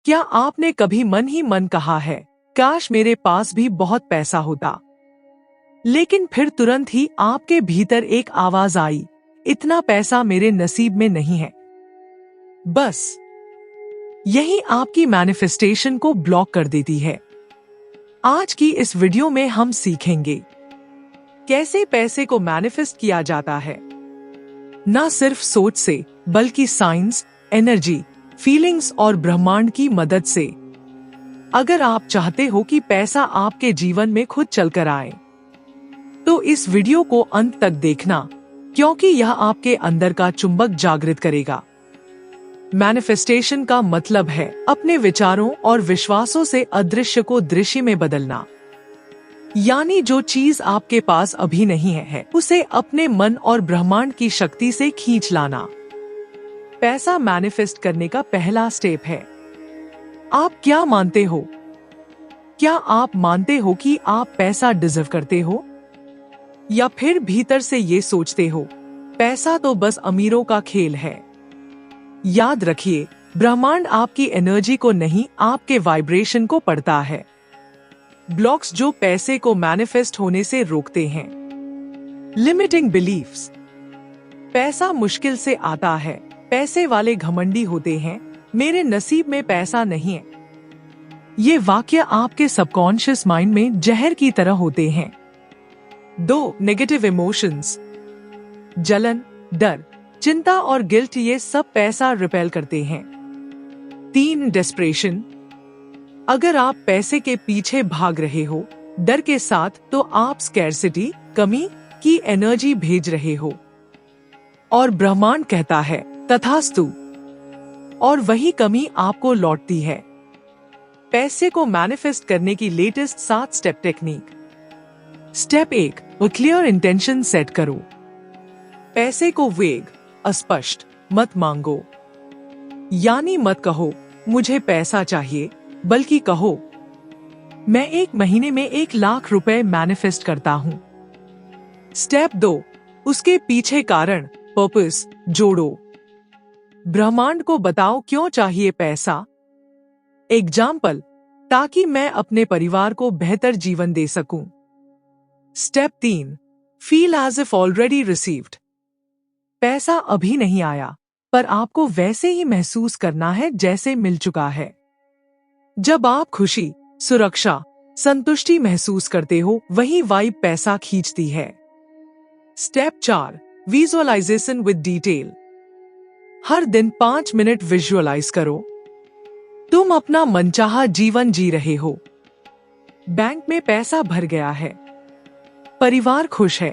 क्या आपने कभी मन ही मन कहा है, काश मेरे पास भी बहुत पैसा होता? लेकिन फिर तुरंत ही आपके भीतर एक आवाज आई, इतना पैसा मेरे नसीब में नहीं है। बस यही आपकी मैनिफेस्टेशन को ब्लॉक कर देती है। आज की इस वीडियो में हम सीखेंगे कैसे पैसे को मैनिफेस्ट किया जाता है, न सिर्फ सोच से बल्कि साइंस, एनर्जी, फीलिंग्स और ब्रह्मांड की मदद से। अगर आप चाहते हो कि पैसा आपके जीवन में खुद चलकर आए, तो इस वीडियो को अंत तक देखना, क्योंकि यह आपके अंदर का चुंबक जागृत करेगा। मैनिफेस्टेशन का मतलब है अपने विचारों और विश्वासों से अदृश्य को दृश्य में बदलना। यानी जो चीज आपके पास अभी नहीं है, उसे अपने मन और ब्रह्मांड की शक्ति से खींच लाना पैसा मैनिफेस्ट करने का पहला स्टेप है। आप क्या मानते हो? क्या आप मानते हो कि आप पैसा डिजर्व करते हो, या फिर भीतर से ये सोचते हो पैसा तो बस अमीरों का खेल है? याद रखिए, ब्रह्मांड आपकी एनर्जी को नहीं, आपके वाइब्रेशन को पढ़ता है। ब्लॉक्स जो पैसे को मैनिफेस्ट होने से रोकते हैं। Limiting beliefs. पैसा मुश्किल से आता है, पैसे वाले घमंडी होते हैं, मेरे नसीब में पैसा नहीं है। ये वाक्य आपके सबकॉन्शियस माइंड में जहर की तरह होते हैं। 2. Negative emotions. जलन, डर, चिंता और गिल्ट, ये सब पैसा रिपेल करते हैं। 3. डेस्परेशन। अगर आप पैसे के पीछे भाग रहे हो डर के साथ, तो आप स्कैरसिटी, कमी की एनर्जी भेज रहे हो, और ब्रह्मांड कहता है तथास्तु, और वही कमी आपको लौटती है। पैसे को मैनिफेस्ट करने की latest 7 step technique. Step 1, clear intention set करो। पैसे को वेग, अस्पष्ट मत मांगो। यानी मत कहो मुझे पैसा चाहिए, बल्कि कहो मैं 1 महीने में 1 लाख रुपए मैनिफेस्ट करता हूँ। स्टेप 2, उसके पीछे कारण, पर्पस जोड़ो। ब्रह्मांड को बताओ क्यों चाहिए पैसा। एग्जाम्पल, ताकि मैं अपने परिवार को बेहतर जीवन दे सकूं। Step 3, feel as if already received. पैसा अभी नहीं आया, पर आपको वैसे ही महसूस करना है जैसे मिल चुका है। जब आप खुशी, सुरक्षा, संतुष्टि महसूस करते हो, वही वाइब पैसा खींचती है। Step 4, visualisation with detail. हर दिन 5 मिनट विजुअलाइज करो। तुम अपना मनचाहा जीवन जी रहे हो, बैंक में पैसा भर गया है, परिवार खुश है,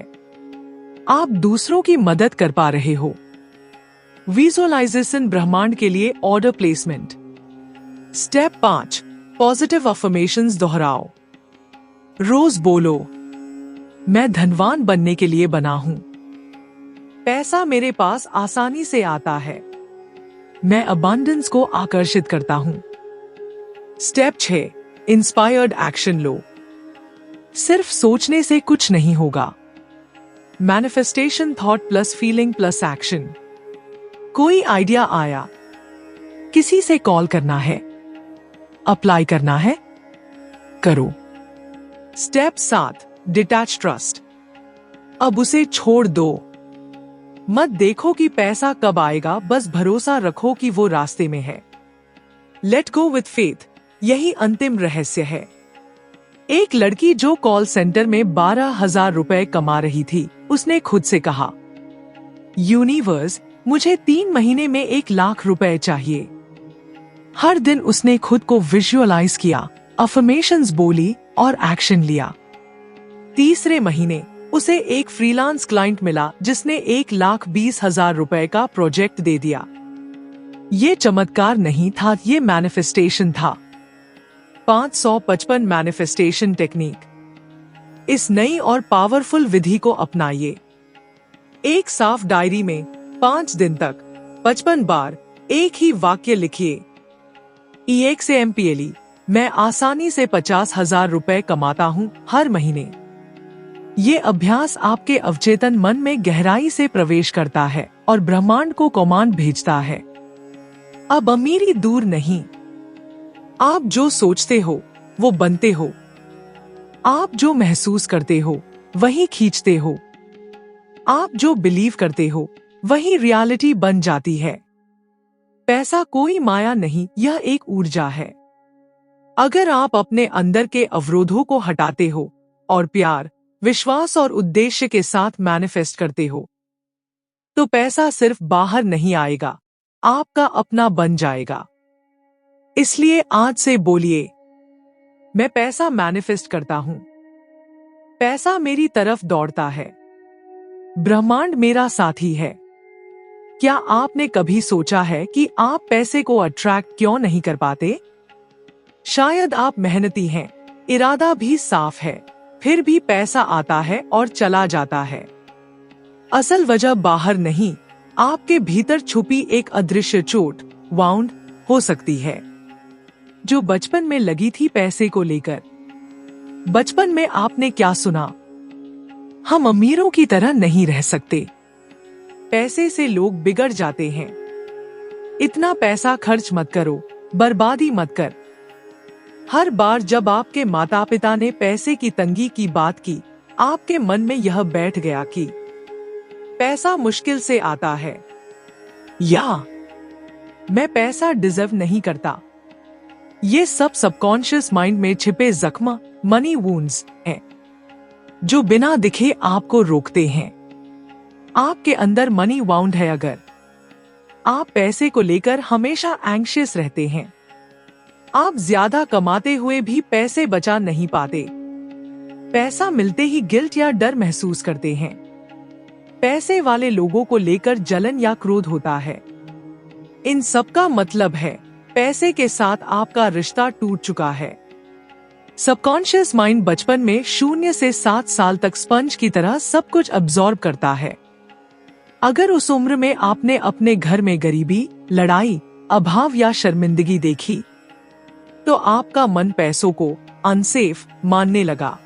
आप दूसरों की मदद कर पा रहे हो। विजुअलाइजेशन ब्रह्मांड के लिए order placement. Step 5, positive affirmations दोहराओ। रोज बोलो, मैं धनवान बनने के लिए बना हूं, पैसा मेरे पास आसानी से आता है, मैं अबंडेंस को आकर्षित करता हूं। स्टेप 6, इंस्पायर्ड एक्शन लो। सिर्फ सोचने से कुछ नहीं होगा। Manifestation thought plus feeling plus action. कोई आइडिया आया, किसी से कॉल करना है, अप्लाई करना है, करो। Step 7, detach trust. अब उसे छोड़ दो। मत देखो कि पैसा कब आएगा, बस भरोसा रखो कि वो रास्ते में है। लेट गो विथ फेथ, यही अंतिम रहस्य है। एक लड़की जो कॉल सेंटर में 12,000 रुपए कमा रही थी, उसने खुद से कहा, यूनिवर्स, मुझे 3 महीने में 1 लाख रुपए चाहिए। हर दिन उसने खुद को विजुअलाइज किया, अफर्मेशंस बोली और एक्शन लिया। तीसरे महीने उसे एक फ्रीलांस क्लाइंट मिला जिसने 1,20,000 रुपए का प्रोजेक्ट दे दिया। ये चमत्कार नहीं था, ये मैनिफेस्टेशन था। 555 मैनिफेस्टेशन टेक्निक। इस नई और पावरफुल विधि को अपनाइए। एक साफ डायरी में 5 दिन तक 55 बार एक ही वाक्य लिखिए, EXAMPLE, मैं आसानी से 50,000 रुपए कमाता हूँ हर महीने। ये अभ्यास आपके अवचेतन मन में गहराई से प्रवेश करता है और ब्रह्मांड को कमांड भेजता है, अब अमीरी दूर नहीं, आप जो सोचते हो वो बनते हो। आप जो महसूस करते हो वही खींचते हो। आप जो बिलीव करते हो वही रियलिटी बन जाती है। पैसा कोई माया नहीं, यह एक ऊर्जा है। अगर आप अपने अंदर के अवरोधों को हटाते हो और प्यार, विश्वास और उद्देश्य के साथ मैनिफेस्ट करते हो, तो पैसा सिर्फ बाहर नहीं आएगा, आपका अपना बन जाएगा। इसलिए आज से बोलिए, मैं पैसा मैनिफेस्ट करता हूं। पैसा मेरी तरफ दौड़ता है। ब्रह्मांड मेरा साथी है। क्या आपने कभी सोचा है कि आप पैसे को अट्रैक्ट क्यों नहीं कर पाते? शायद आप मेहनती हैं, इरादा भी साफ है, फिर भी पैसा आता है और चला जाता है। असल वजह बाहर नहीं, आपके भीतर छुपी एक अदृश्य चोट, वाउंड हो सकती है, जो बचपन में लगी थी पैसे को लेकर। बचपन में आपने क्या सुना? हम अमीरों की तरह नहीं रह सकते। पैसे से लोग बिगड़ जाते हैं। इतना पैसा खर्च मत करो, बर्बादी मत कर। हर बार जब आपके माता पिता ने पैसे की तंगी की बात की, आपके मन में यह बैठ गया कि पैसा मुश्किल से आता है, या मैं पैसा डिजर्व नहीं करता। ये सब सबकॉन्शियस माइंड में छिपे जख्म, मनी वुंड्स हैं, जो बिना दिखे आपको रोकते हैं। आपके अंदर मनी वाउंड है। अगर आप पैसे को लेकर हमेशा एंग्शियस रहते हैं, आप ज्यादा कमाते हुए भी पैसे बचा नहीं पाते, पैसा मिलते ही गिल्ट या डर महसूस करते हैं, पैसे वाले लोगों को लेकर जलन या क्रोध होता है, इन सब का मतलब है पैसे के साथ आपका रिश्ता टूट चुका है। सबकॉन्शियस माइंड बचपन में 0 से 7 साल तक स्पंज की तरह सब कुछ अब्सॉर्ब करता है। अगर उस उम्र में आपने अपने घर में गरीबी, लड़ाई, अभाव या शर्मिंदगी देखी, तो आपका मन पैसों को अनसेफ मानने लगा।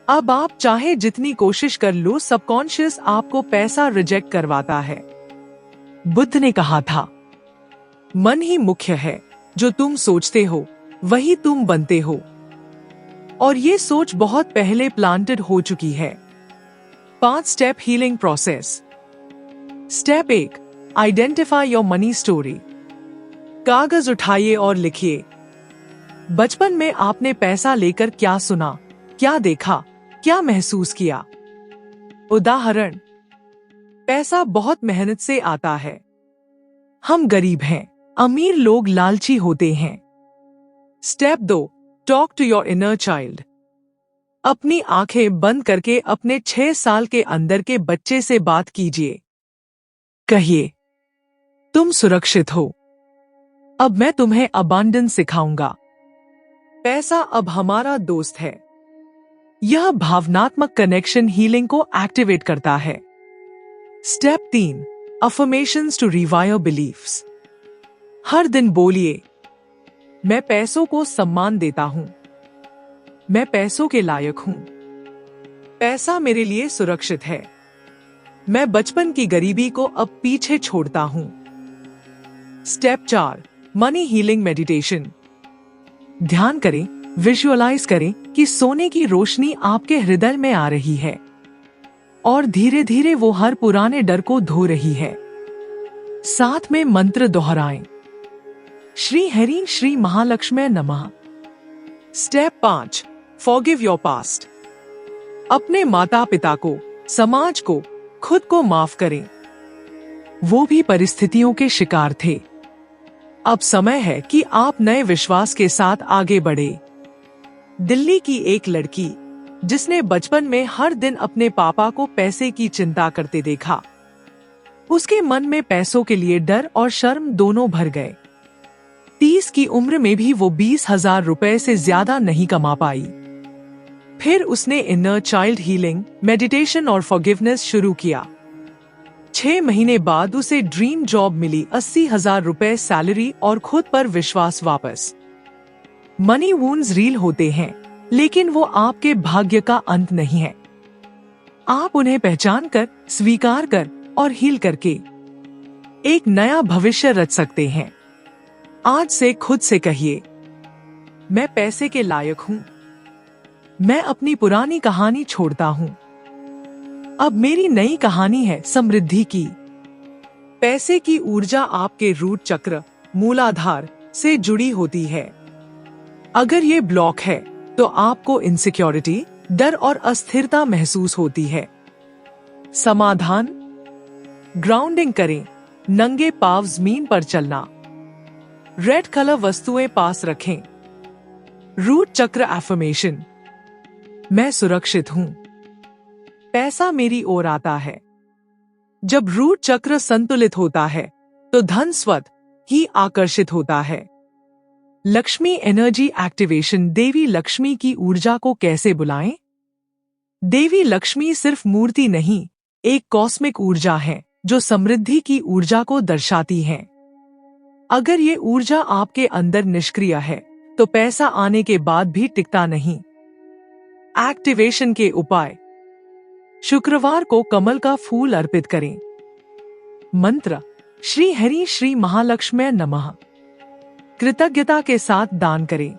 अब आप चाहे जितनी कोशिश कर लो, सबकॉन्शियस आपको पैसा रिजेक्ट करवाता है। बुद्ध ने कहा था, मन ही मुख्य है, जो तुम सोचते हो वही तुम बनते हो। और ये सोच बहुत पहले प्लांटेड हो चुकी है। 5 step healing process. Step 1, identify your money story. कागज उठाइए और लिखिए, बचपन में आपने पैसा लेकर क्या सुना, क्या देखा, क्या महसूस किया। उदाहरण, पैसा बहुत मेहनत से आता है, हम गरीब हैं, अमीर लोग लालची होते हैं। Step 2, talk to your inner child. अपनी आंखें बंद करके अपने 6 साल के अंदर के बच्चे से बात कीजिए। कहिए, तुम सुरक्षित हो, अब मैं तुम्हें अबांडेंस सिखाऊंगा। पैसा अब हमारा दोस्त है। यह भावनात्मक कनेक्शन हीलिंग को एक्टिवेट करता है। Step 3, affirmations to rewire beliefs. हर दिन बोलिए, मैं पैसों को सम्मान देता हूं, मैं पैसों के लायक हूं, पैसा मेरे लिए सुरक्षित है, मैं बचपन की गरीबी को अब पीछे छोड़ता हूं। Step 4, money healing meditation. ध्यान करें, विजुअलाइज करें कि सोने की रोशनी आपके हृदय में आ रही है और धीरे धीरे वो हर पुराने डर को धो रही है। साथ में मंत्र दोहराएं, श्री हरि श्री महालक्ष्मी नमः। Step 5, forgive your past. अपने माता पिता को, समाज को, खुद को माफ करें। वो भी परिस्थितियों के शिकार थे। अब समय है कि आप नए विश्वास के साथ आगे बढ़े। दिल्ली की एक लड़की, जिसने बचपन में हर दिन अपने पापा को पैसे की चिंता करते देखा, उसके मन में पैसों के लिए डर और शर्म दोनों भर गए। 30 की उम्र में भी वो 20,000 रुपए से ज्यादा नहीं कमा पाई। फिर उसने इनर चाइल्ड हीलिंग, मेडिटेशन और फॉरगिवनेस शुरू किया। 6 महीने बाद उसे ड्रीम जॉब मिली, 80,000 रुपए सैलरी और खुद पर विश्वास वापस। मनी वुंड्स रील होते हैं, लेकिन वो आपके भाग्य का अंत नहीं है। आप उन्हें पहचान कर, स्वीकार कर और हील करके एक नया भविष्य रच सकते हैं। आज से खुद से कहिए, मैं पैसे के लायक हूँ। मैं अपनी पुरानी कहानी छोड़ता हूँ। अब मेरी नई कहानी है समृद्धि की। पैसे की ऊर्जा आपके रूट चक्र, मूलाधार से जुड़ी होती है। अगर ये ब्लॉक है तो आपको इनसिक्योरिटी, डर और अस्थिरता महसूस होती है। समाधान: ग्राउंडिंग करें। नंगे पांव जमीन पर चलना। रेड कलर वस्तुएं पास रखें। रूट चक्र एफर्मेशन: मैं सुरक्षित हूं। पैसा मेरी ओर आता है। जब रूट चक्र संतुलित होता है तो धन स्वतः ही आकर्षित होता है। Lakshmi energy activation. देवी लक्ष्मी की ऊर्जा को कैसे बुलाएं? देवी लक्ष्मी सिर्फ मूर्ति नहीं, एक कॉस्मिक ऊर्जा है जो समृद्धि की ऊर्जा को दर्शाती है। अगर ये ऊर्जा आपके अंदर निष्क्रिय है तो पैसा आने के बाद भी टिकता नहीं। एक्टिवेशन के उपाय: शुक्रवार को कमल का फूल अर्पित करें। मंत्र: श्री हरि श्री महालक्ष्मी नमः। कृतज्ञता के साथ दान करें।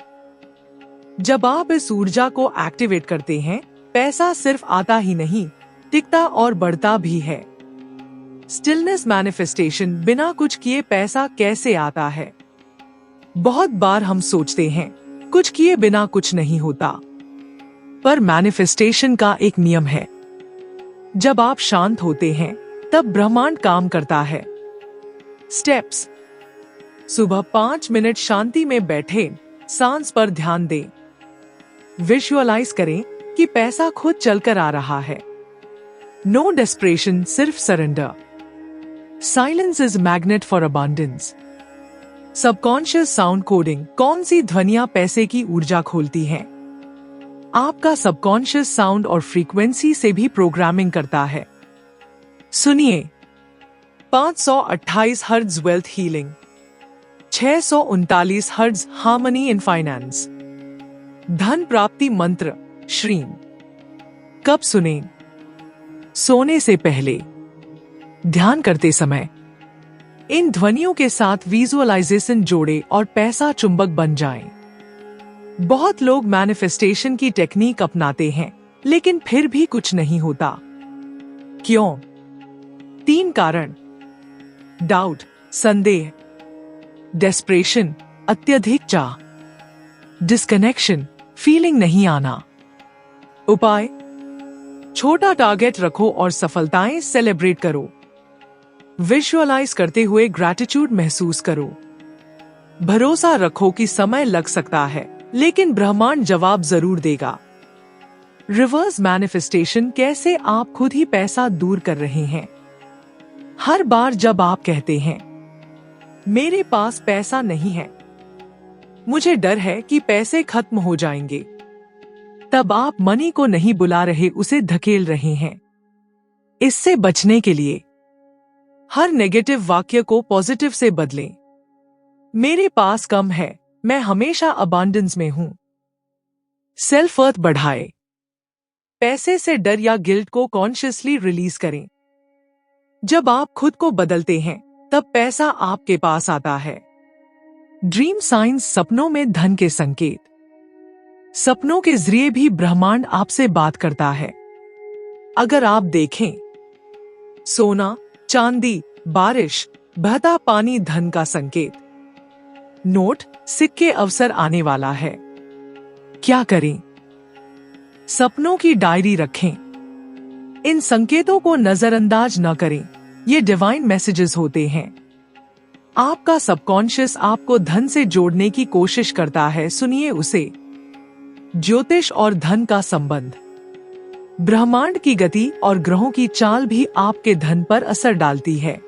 जब आप इस ऊर्जा को एक्टिवेट करते हैं, पैसा सिर्फ आता ही नहीं, टिकता और बढ़ता भी है। Stillness manifestation. बिना कुछ किए पैसा कैसे आता है? बहुत बार हम सोचते हैं कुछ किए बिना कुछ नहीं होता, पर मैनिफेस्टेशन का एक नियम है। जब आप शांत होते हैं तब ब्रह्मांड काम करता है। स्टेप्स: सुबह 5 मिनट शांति में बैठे, सांस पर ध्यान दें। विजुअलाइज करें कि पैसा खुद चलकर आ रहा है। नो डेस्परेशन, सिर्फ surrender. Silence is magnet for abundance. Subconscious sound coding. कौन सी ध्वनियां पैसे की ऊर्जा खोलती हैं? आपका सबकॉन्शियस साउंड और फ्रीक्वेंसी से भी प्रोग्रामिंग करता है। सुनिए: 528 hertz wealth healing, 639 hertz harmony in finance. धन प्राप्ति मंत्र श्रीम। कब सुने? सोने से पहले, ध्यान करते समय। इन ध्वनियों के साथ विजुअलाइजेशन जोड़े और पैसा चुंबक बन जाएं। बहुत लोग मैनिफेस्टेशन की टेक्निक अपनाते हैं, लेकिन फिर भी कुछ नहीं होता। क्यों? 3 कारण: डाउट, संदेह; डेस्परेशन, अत्यधिक चाह; डिस्कनेक्शन, फीलिंग नहीं आना। उपाय: छोटा टारगेट रखो और सफलताएं सेलिब्रेट करो। विजुअलाइज करते हुए ग्रैटिट्यूड महसूस करो। भरोसा रखो कि समय लग सकता है, लेकिन ब्रह्मांड जवाब जरूर देगा। Reverse manifestation. कैसे आप खुद ही पैसा दूर कर रहे हैं? हर बार जब आप कहते हैं मेरे पास पैसा नहीं है, मुझे डर है कि पैसे खत्म हो जाएंगे, तब आप मनी को नहीं बुला रहे, उसे धकेल रहे हैं। इससे बचने के लिए हर नेगेटिव वाक्य को पॉजिटिव से बदलें। मेरे पास कम है, मैं हमेशा अबांडेंस में हूं। सेल्फ वर्थ बढ़ाए। पैसे से डर या गिल्ट को कॉन्शियसली रिलीज करें। जब आप खुद को बदलते हैं तब पैसा आपके पास आता है। Dream science. सपनों में धन के संकेत। सपनों के जरिए भी ब्रह्मांड आपसे बात करता है। अगर आप देखें सोना, चांदी, बारिश, बहता पानी, धन का संकेत। नोट, सिक्के, अवसर आने वाला है। क्या करें? सपनों की डायरी रखें। इन संकेतों को नजरअंदाज न करें, ये डिवाइन मैसेजेस होते हैं। आपका सबकॉन्शियस आपको धन से जोड़ने की कोशिश करता है, सुनिए उसे। ज्योतिष और धन का संबंध। ब्रह्मांड की गति और ग्रहों की चाल भी आपके धन पर असर डालती है।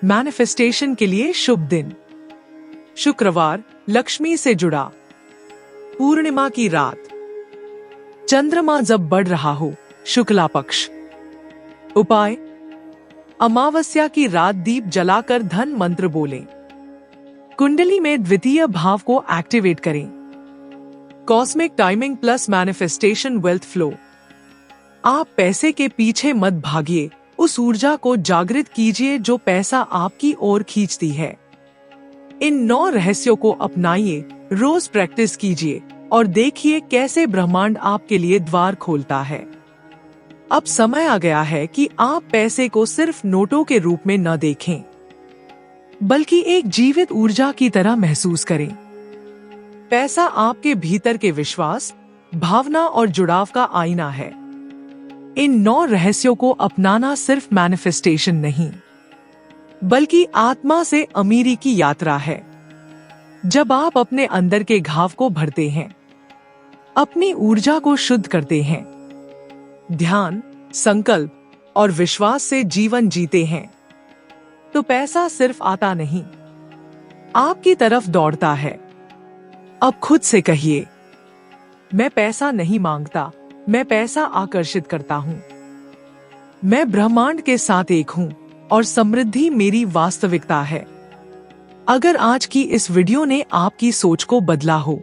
मैनिफेस्टेशन के लिए शुभ दिन: शुक्रवार, लक्ष्मी से जुड़ा। पूर्णिमा की रात, चंद्रमा जब बढ़ रहा हो, शुक्ला पक्ष। उपाय: अमावस्या की रात दीप जलाकर धन मंत्र बोलें। कुंडली में द्वितीय भाव को एक्टिवेट करें। Cosmic timing plus manifestation wealth flow. आप पैसे के पीछे मत भागिए, उस ऊर्जा को जागृत कीजिए जो पैसा आपकी ओर खींचती है। इन 9 रहस्यों को अपनाइए रोज प्रैक्टिस कीजिए और देखिए कैसे ब्रह्मांड आपके लिए द्वार खोलता है। अब समय आ गया है कि आप पैसे को सिर्फ नोटों के रूप में न देखें, बल्कि एक जीवित ऊर्जा की तरह महसूस करें। पैसा आपके भीतर के विश्वास, भावना और जुड़ाव का आईना है। इन 9 रहस्यों को अपनाना सिर्फ मैनिफेस्टेशन नहीं, बल्कि आत्मा से अमीरी की यात्रा है। जब आप अपने अंदर के घाव को भरते हैं, अपनी ऊर्जा को शुद्ध करते हैं, ध्यान, संकल्प और विश्वास से जीवन जीते हैं, तो पैसा सिर्फ आता नहीं, आपकी तरफ दौड़ता है। अब खुद से कहिए, मैं पैसा नहीं मांगता, मैं पैसा आकर्षित करता हूं। मैं ब्रह्मांड के साथ एक हूं और समृद्धि मेरी वास्तविकता है। अगर आज की इस वीडियो ने आपकी सोच को बदला हो,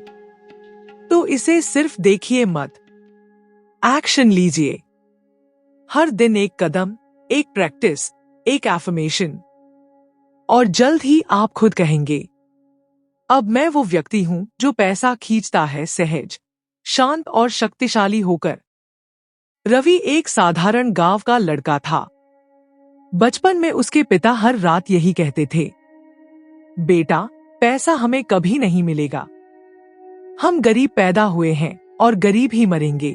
तो इसे सिर्फ देखिए मत, एक्शन लीजिए। हर दिन एक कदम, एक प्रैक्टिस, एक एफर्मेशन, और जल्द ही आप खुद कहेंगे, अब मैं वो व्यक्ति हूं जो पैसा खींचता है, सहज, शांत और शक्तिशाली होकर। रवि एक साधारण गांव का लड़का था। बचपन में उसके पिता हर रात यही कहते थे, बेटा, पैसा हमें कभी नहीं मिलेगा। हम गरीब पैदा हुए हैं और गरीब ही मरेंगे।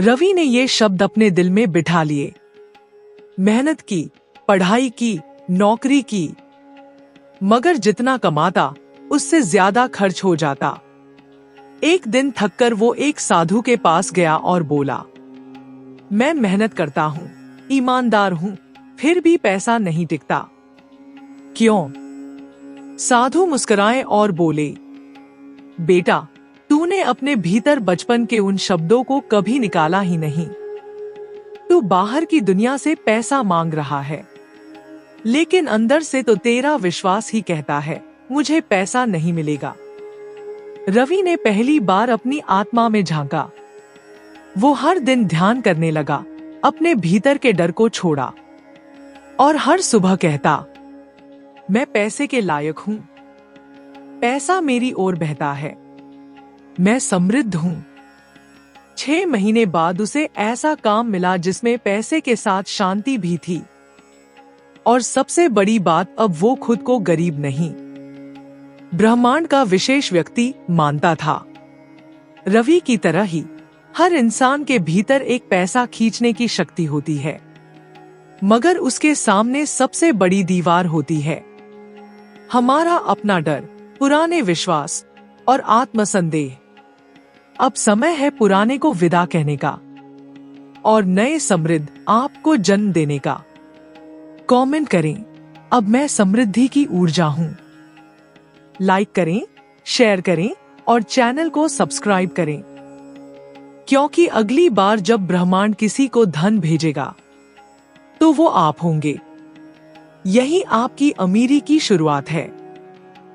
रवि ने ये शब्द अपने दिल में बिठा लिए। मेहनत की, पढ़ाई की, नौकरी की, मगर जितना कमाता उससे ज्यादा खर्च हो जाता। एक दिन थककर वो एक साधु के पास गया और बोला, मैं मेहनत करता हूँ, ईमानदार हूँ, फिर भी पैसा नहीं टिकता। क्यों? साधु मुस्कुराए और बोले, बेटा, तूने अपने भीतर बचपन के उन शब्दों को कभी निकाला ही नहीं। तू बाहर की दुनिया से पैसा मांग रहा है, लेकिन अंदर से तो तेरा विश्वास ही कहता है, मुझे पैसा नहीं मिलेगा। रवि ने पहली बार अपनी आत्मा में झांका। वो हर दिन ध्यान करने लगा, अपने भीतर के डर को छोड़ा और हर सुबह कहता, मैं पैसे के लायक हूं, पैसा मेरी ओर बहता है, मैं समृद्ध हूं। 6 महीने बाद उसे ऐसा काम मिला जिसमें पैसे के साथ शांति भी थी। और सबसे बड़ी बात, अब वो खुद को गरीब नहीं, ब्रह्मांड का विशेष व्यक्ति मानता था। रवि की तरह ही हर इंसान के भीतर एक पैसा खींचने की शक्ति होती है, मगर उसके सामने सबसे बड़ी दीवार होती है हमारा अपना डर, पुराने विश्वास और आत्मसंदेह। अब समय है पुराने को विदा कहने का और नए समृद्ध आपको जन्म देने का। कमेंट करें, अब मैं समृद्धि की ऊर्जा हूं। लाइक करें, शेयर करें और चैनल को सब्सक्राइब करें, क्योंकि अगली बार जब ब्रह्मांड किसी को धन भेजेगा, तो वो आप होंगे। यही आपकी अमीरी की शुरुआत है।